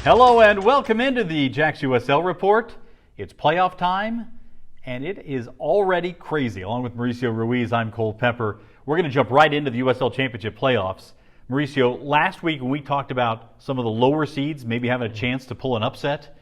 Hello and welcome into the JAXUSL Report. It's playoff time, and it is already crazy. Along with Mauricio Ruiz, I'm Cole Pepper. We're going to jump right into the USL Championship playoffs. Mauricio, last week when we talked about some of the lower seeds maybe having a chance to pull an upset,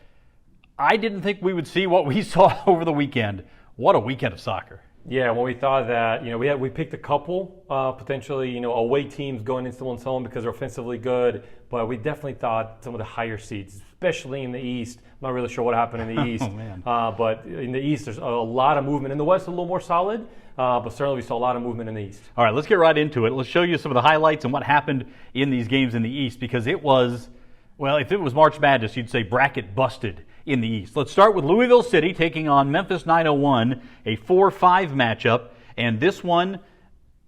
I didn't think we would see what we saw over the weekend. What a weekend of soccer. Yeah, well, we thought that, we picked a couple potentially, away teams going into one's home because they're offensively good, but we definitely thought some of the higher seeds, especially in the East. I'm not really sure what happened in the East, but in the East, there's a lot of movement. In the West, a little more solid, but certainly we saw a lot of movement in the East. All right, let's get right into it. Let's show you some of the highlights and what happened in these games in the East, because it was, well, if it was March Madness, you'd say bracket busted in the East. Let's start with Louisville City taking on Memphis 901, a 4-5 matchup. And this one,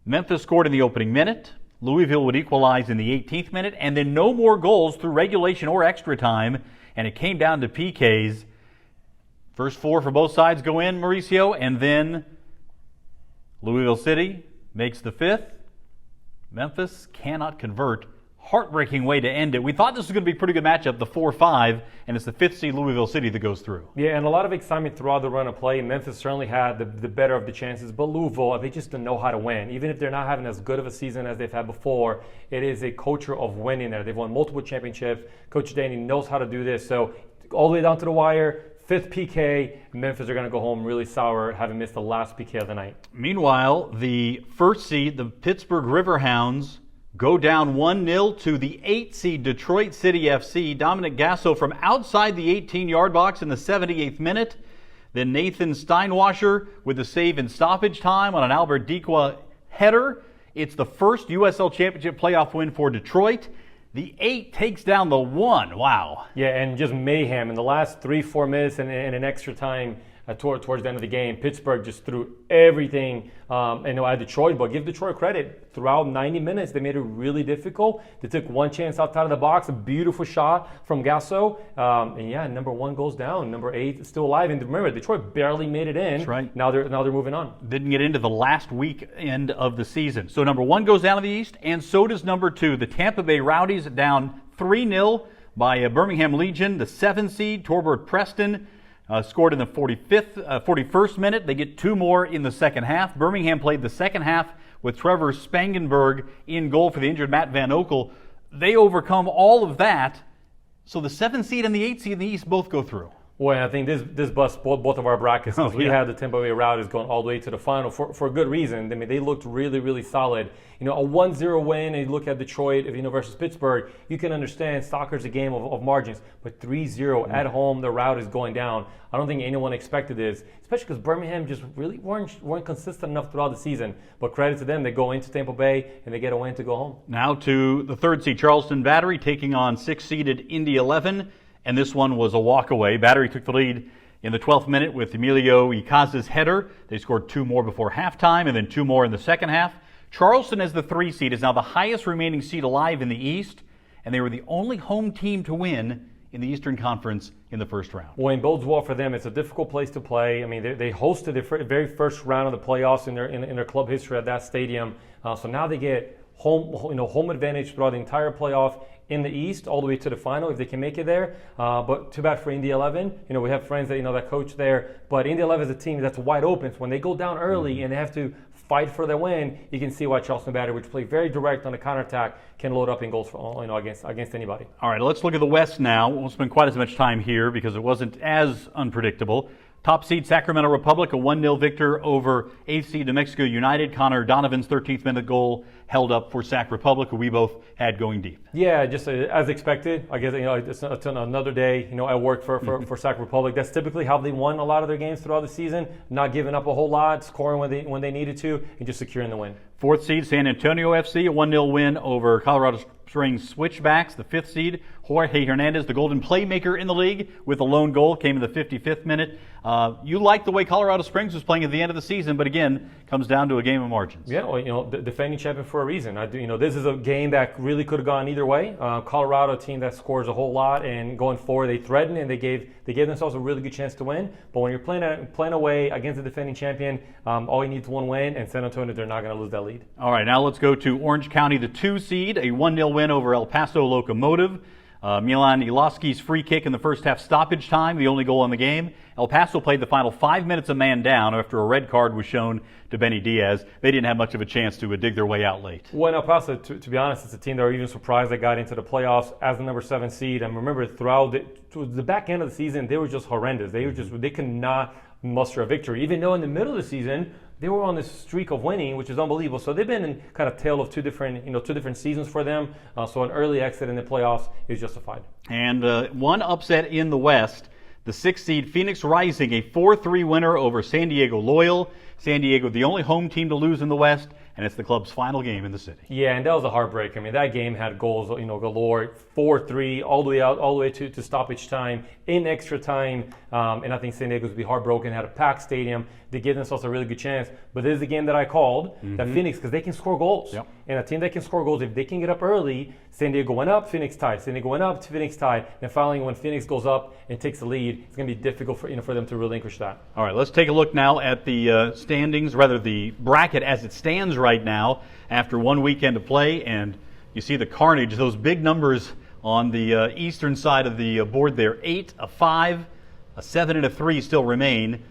Memphis scored in the opening minute. Louisville would equalize in the 18th minute, and then no more goals through regulation or extra time. And it came down to PKs. First four for both sides go in, Mauricio, and then Louisville City makes the fifth. Memphis cannot convert. Heartbreaking way to end it. We thought this was going to be a pretty good matchup, the 4-5, and it's the fifth seed Louisville City that goes through. Yeah, and a lot of excitement throughout the run of play. Memphis certainly had the better of the chances, but Louisville, they just don't know how to win. Even if they're not having as good of a season as they've had before, it is a culture of winning there. They've won multiple championships. Coach Danny knows how to do this. So all the way down to the wire, fifth PK, Memphis are going to go home really sour, having missed the last PK of the night. Meanwhile, the first seed, the Pittsburgh Riverhounds, go down 1-0 to the 8th seed Detroit City FC. Dominic Gasso from outside the 18-yard box in the 78th minute. Then Nathan Steinwasser with the save in stoppage time on an Albert Dikwa header. It's the first USL Championship playoff win for Detroit. The 8 takes down the 1. Wow. Yeah, and just mayhem in the last 3-4 minutes and an extra time. Towards the end of the game, Pittsburgh just threw everything at Detroit, but give Detroit credit. Throughout 90 minutes, they made it really difficult. They took one chance outside of the box, a beautiful shot from Gasso, and number 1 goes down. Number 8 is still alive, and remember, Detroit barely made it in. That's right. Now they're moving on. Didn't get into the last weekend of the season. So number 1 goes down to the East, and so does number 2. The Tampa Bay Rowdies down 3-0 by Birmingham Legion. The 7 seed Torbert Preston scored in the 41st minute. They get 2 more in the second half. Birmingham played the second half with Trevor Spangenberg in goal for the injured Matt Van Okel. They overcome all of that. So the 7 seed and the 8 seed in the East both go through. Well, I think this busts both of our brackets because we had the Tampa Bay Rowdies going all the way to the final for a good reason. I mean, they looked really, really solid. A 1-0 win, and you look at Detroit versus Pittsburgh, you can understand soccer's a game of margins. But 3-0 at home, the route is going down. I don't think anyone expected this, especially because Birmingham just really weren't consistent enough throughout the season. But credit to them, they go into Tampa Bay and they get a win to go home. Now to the 3rd seed Charleston Battery taking on 6th-seeded Indy 11. And this one was a walk-away. Battery took the lead in the 12th minute with Emilio Icaza's header. They scored 2 more before halftime and then 2 more in the second half. Charleston, as the 3 seed, is now the highest remaining seed alive in the East, and they were the only home team to win in the Eastern Conference in the first round. Well, it bodes well for them. It's a difficult place to play. I mean, they hosted the very first round of the playoffs in their club history at that stadium. So now they get home advantage throughout the entire playoff in the East, all the way to the final if they can make it there. But too bad for Indy 11. We have friends that coach there, but Indy 11 is a team that's wide open. So when they go down early and they have to fight for their win, you can see why Charleston Battery, which play very direct on the counterattack, can load up in goals for against anybody. All right, let's look at the West now. We won't spend quite as much time here because it wasn't as unpredictable. Top seed Sacramento Republic, a 1-0 victor over 8th seed New Mexico United. Connor Donovan's 13th minute goal held up for Sac Republic, who we both had going deep. Yeah, just as expected. I guess it's another day. I worked for Sac Republic. That's typically how they won a lot of their games throughout the season. Not giving up a whole lot, scoring when they needed to, and just securing the win. 4th seed San Antonio FC, a 1-0 win over Colorado Springs Switchbacks. The 5th seed Jorge Hernandez, the golden playmaker in the league, with a lone goal, came in the 55th minute. You like the way Colorado Springs was playing at the end of the season, but again, comes down to a game of margins. Yeah, well, the defending champion for a reason. This is a game that really could have gone either way. Colorado, a team that scores a whole lot, and going forward, they threatened and they gave themselves a really good chance to win. But when you're playing away against the defending champion, all you need is one win, and San Antonio, they're not going to lose that lead. All right, now let's go to Orange County, the 2 seed, a 1-0 win over El Paso Locomotive. Milan Iloski's free kick in the first half stoppage time, the only goal in the game. El Paso played the final 5 minutes a man down after a red card was shown to Benny Diaz. They didn't have much of a chance to dig their way out late. Well, El Paso, to be honest, it's a team that were even surprised they got into the playoffs as the number 7 seed. And remember, throughout the back end of the season, they were just horrendous. They could not muster a victory, even though in the middle of the season they were on this streak of winning, which is unbelievable. So they've been in kind of tale of two different seasons for them. So an early exit in the playoffs is justified. And one upset in the West, the 6th seed Phoenix Rising, a 4-3 winner over San Diego Loyal. San Diego, the only home team to lose in the West, and it's the club's final game in the city. Yeah, and that was a heartbreak. I mean, that game had goals, galore, 4-3, all the way to stoppage time, in extra time, and I think San Diego's would be heartbroken. Had a packed stadium. They gave themselves a really good chance. But this is the game that I called, that Phoenix, because they can score goals. Yep. And a team that can score goals, if they can get up early, San Diego went up, Phoenix tied. San Diego went up, Phoenix tied. And finally, when Phoenix goes up and takes the lead, it's going to be difficult for them to relinquish that. All right, let's take a look now at the standings, rather the bracket as it stands right now after one weekend of play. And you see the carnage, those big numbers on the eastern side of the board there. 8, a 5, a 7, and a 3 still remain.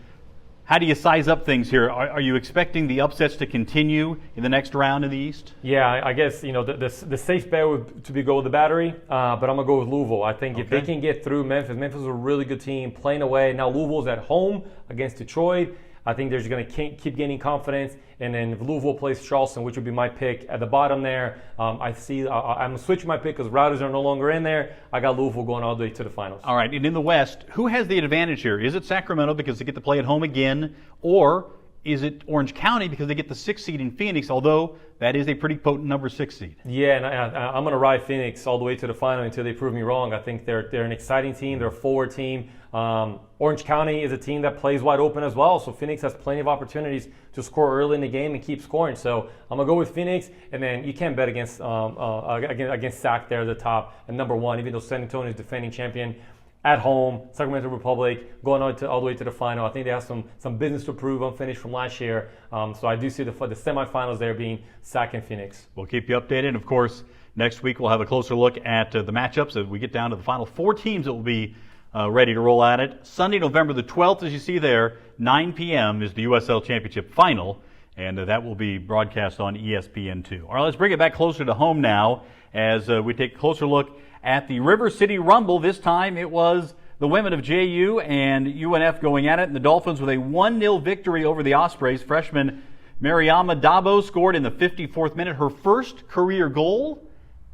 How do you size up things here? Are you expecting the upsets to continue in the next round in the East? Yeah, I guess the safe bet would to be go with the Battery, but I'm gonna go with Louisville. I think if they can get through Memphis is a really good team playing away. Now Louisville's at home against Detroit. I think they're just going to keep gaining confidence. And then if Louisville plays Charleston, which would be my pick at the bottom there, I'm switching my pick because Routers are no longer in there. I got Louisville going all the way to the finals. All right, and in the West, who has the advantage here? Is it Sacramento because they get to play at home again, or is it Orange County because they get the 6th seed in Phoenix, although that is a pretty potent number 6 seed? Yeah, and I'm going to ride Phoenix all the way to the final until they prove me wrong. I think they're an exciting team. They're a forward team. Orange County is a team that plays wide open as well, so Phoenix has plenty of opportunities to score early in the game and keep scoring. So I'm going to go with Phoenix, and then you can't bet against Sac there at the top at number 1, even though San Antonio is defending champion. At home, Sacramento Republic going all the way to the final. I think they have some business to prove, unfinished from last year. So I do see the semifinals there being Sac and Phoenix. We'll keep you updated. Of course, next week we'll have a closer look at the matchups as we get down to the final 4 teams that will be ready to roll at it. Sunday, November the 12th, as you see there, 9 p.m. is the USL Championship final, and that will be broadcast on ESPN2. All right, let's bring it back closer to home now as we take a closer look at the River City Rumble. This time it was the women of JU and UNF going at it, and the Dolphins with a 1-0 victory over the Ospreys. Freshman Mariama Dabo scored in the 54th minute her first career goal.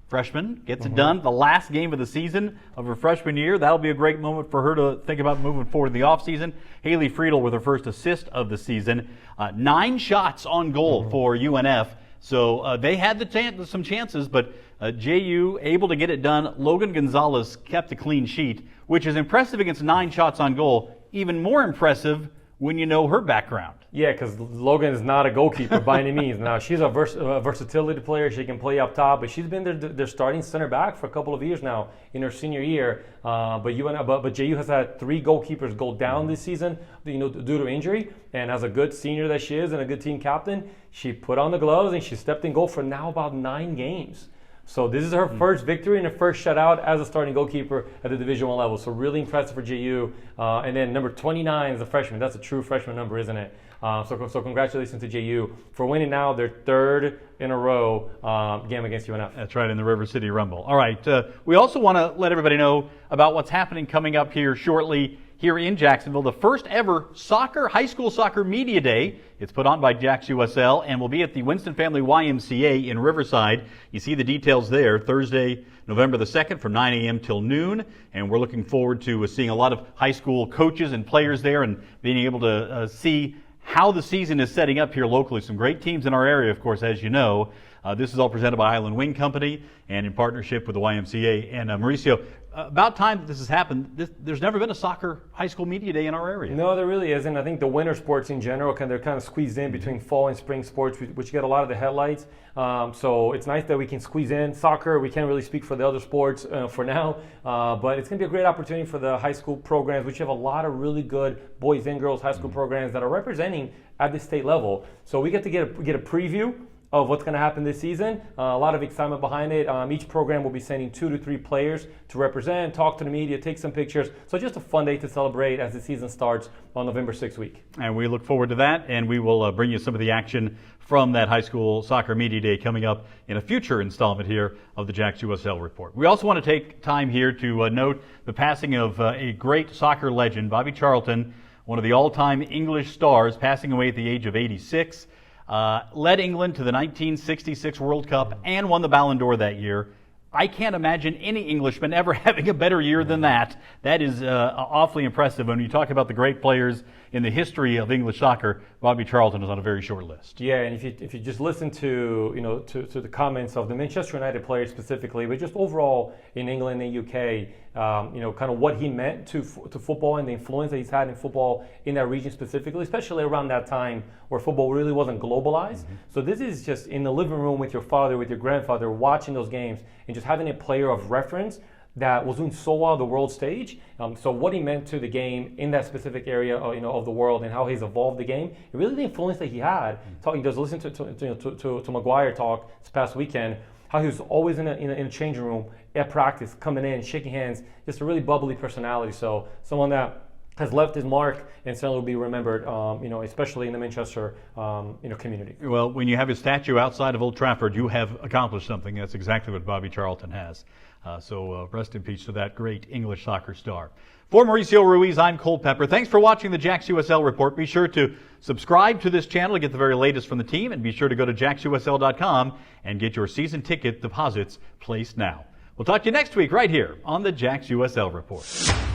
Freshman gets it done, the last game of the season of her freshman year. That'll be a great moment for her to think about moving forward in the offseason. Haley Friedel with her first assist of the season. 9 shots on goal for UNF. So they had some chances, but JU able to get it done. Logan Gonzalez kept a clean sheet, which is impressive against 9 shots on goal. Even more impressive when you know her background. Yeah, because Logan is not a goalkeeper by any means. Now, she's a versatility player. She can play up top, but she's been their starting center back for a couple of years now in her senior year. But JU has had 3 goalkeepers go down this season, due to injury. And as a good senior that she is and a good team captain, she put on the gloves and she stepped in goal for now about 9 games. So this is her first victory and her first shutout as a starting goalkeeper at the Division I level. So really impressive for JU. And then number 29 is a freshman. That's a true freshman number, isn't it? So congratulations to JU for winning now their 3rd in a row game against UNF. That's right, in the River City Rumble. All right, we also want to let everybody know about what's happening coming up here shortly here in Jacksonville. The first ever high school soccer media day. It's put on by JAXUSL and will be at the Winston Family YMCA in Riverside. You see the details there, Thursday, November the 2nd from 9 a.m. till noon. And we're looking forward to seeing a lot of high school coaches and players there and being able to see how the season is setting up here locally. Some great teams in our area, of course, as you know. This is all presented by Island Wing Company and in partnership with the YMCA. And Mauricio, about time that this has happened. There's never been a soccer high school media day in our area. No, there really isn't. I think the winter sports in general, they're kind of squeezed in between fall and spring sports, which get a lot of the headlights. So it's nice that we can squeeze in soccer. We can't really speak for the other sports for now, but it's going to be a great opportunity for the high school programs, which have a lot of really good boys and girls high school programs that are representing at the state level. So we get to get a preview of what's going to happen this season. A lot of excitement behind it. Each program will be sending 2 to 3 players to represent, talk to the media, take some pictures. So just a fun day to celebrate as the season starts on November 6th week. And we look forward to that, and we will bring you some of the action from that high school soccer media day coming up in a future installment here of the JAXUSL Report. We also want to take time here to note the passing of a great soccer legend, Bobby Charlton, one of the all-time English stars, passing away at the age of 86. Led England to the 1966 World Cup and won the Ballon d'Or that year. I can't imagine any Englishman ever having a better year than that. That is awfully impressive. When you talk about the great players in the history of English soccer, Bobby Charlton is on a very short list. Yeah, and if you just listen to to the comments of the Manchester United players specifically, but just overall in England and the UK, kind of what he meant to football and the influence that he's had in football in that region specifically, especially around that time where football really wasn't globalized. Mm-hmm. So this is just in the living room with your father, with your grandfather, watching those games and just having a player of reference that was doing so well on the world stage. So what he meant to the game in that specific area, of the world, and how he's evolved the game, and really the influence that he had. Talking, just listen to Maguire talk this past weekend, how he was always in a changing room at practice, coming in, shaking hands, just a really bubbly personality. So someone that has left his mark and certainly will be remembered, especially in the Manchester, community. Well, when you have his statue outside of Old Trafford, you have accomplished something. That's exactly what Bobby Charlton has. So rest in peace to that great English soccer star. For Mauricio Ruiz, I'm Cole Pepper. Thanks for watching the JAXUSL Report. Be sure to subscribe to this channel to get the very latest from the team, and be sure to go to JAXUSL.com and get your season ticket deposits placed now. We'll talk to you next week right here on the JAXUSL Report.